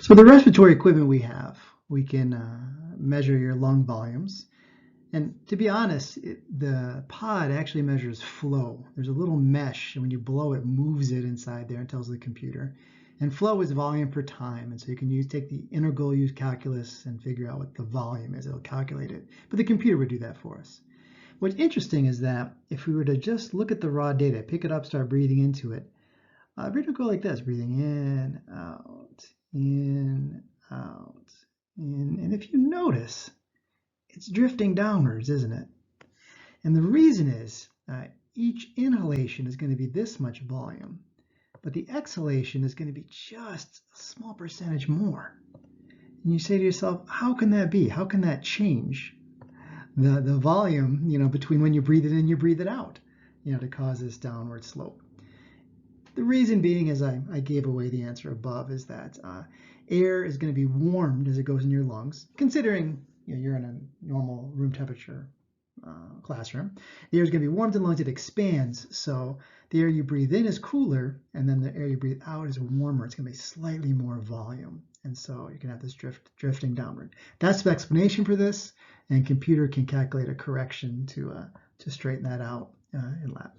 So the respiratory equipment we have, we can measure your lung volumes. And to be honest, the pod actually measures flow. There's a little mesh, and when you blow it, moves it inside there and tells the computer. And flow is volume per time, and so you can take the integral, use calculus, and figure out what the volume is. It'll calculate it, but the computer would do that for us. What's interesting is that if we were to just look at the raw data, pick it up, start breathing into it, we're gonna go like this, breathing in, out, in, out, in. And if you notice, it's drifting downwards, isn't it? And the reason is each inhalation is going to be this much volume, but the exhalation is going to be just a small percentage more. And you say to yourself, how can that be? How can that change the volume, between when you breathe it in and you breathe it out, to cause this downward slope? The reason being, as I gave away the answer above, is that air is going to be warmed as it goes in your lungs, considering you're in a normal room temperature classroom. The air is going to be warmed in the lungs, it expands, so the air you breathe in is cooler, and then the air you breathe out is warmer. It's going to be slightly more volume, and so you can have this drifting downward. That's the explanation for this, and computer can calculate a correction to straighten that out in lab.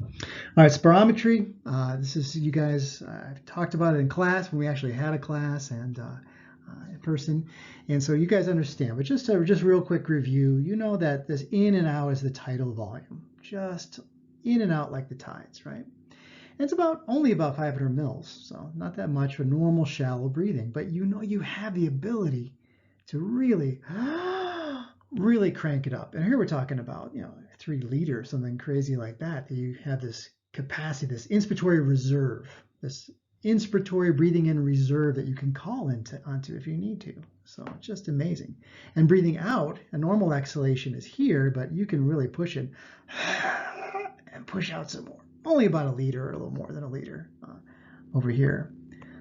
All right, spirometry. This is, you guys, I've talked about it in class when we actually had a class and in person, and so you guys understand. But just real quick review. You know that this in and out is the tidal volume, just in and out like the tides, right? And it's only about 500 mils, so not that much for normal shallow breathing. But you have the ability to really crank it up. And here we're talking about 3 liters, something crazy like that. You have this capacity, this inspiratory reserve, this inspiratory breathing in reserve that you can call onto if you need to. So it's just amazing. And breathing out, a normal exhalation is here, but you can really push it and push out some more. Only about a liter or a little more than a liter over here.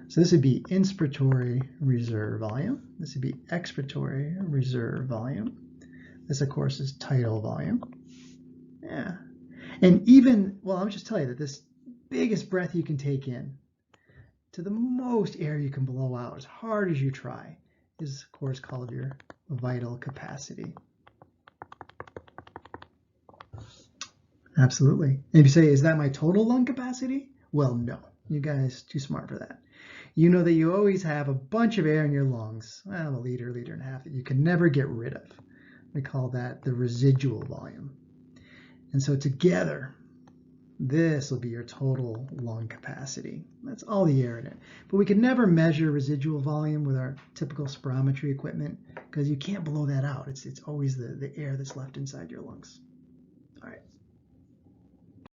So this would be inspiratory reserve volume. This would be expiratory reserve volume. This, of course, is tidal volume. Yeah. And I'll just tell you that this biggest breath you can take in to the most air you can blow out, as hard as you try, is, of course, called your vital capacity. Absolutely. And if you say, is that my total lung capacity? Well, no. You guys too smart for that. You know that you always have a bunch of air in your lungs, a liter, liter and a half, that you can never get rid of. We call that the residual volume. And so together, this will be your total lung capacity. That's all the air in it. But we can never measure residual volume with our typical spirometry equipment because you can't blow that out. It's always the air that's left inside your lungs. All right.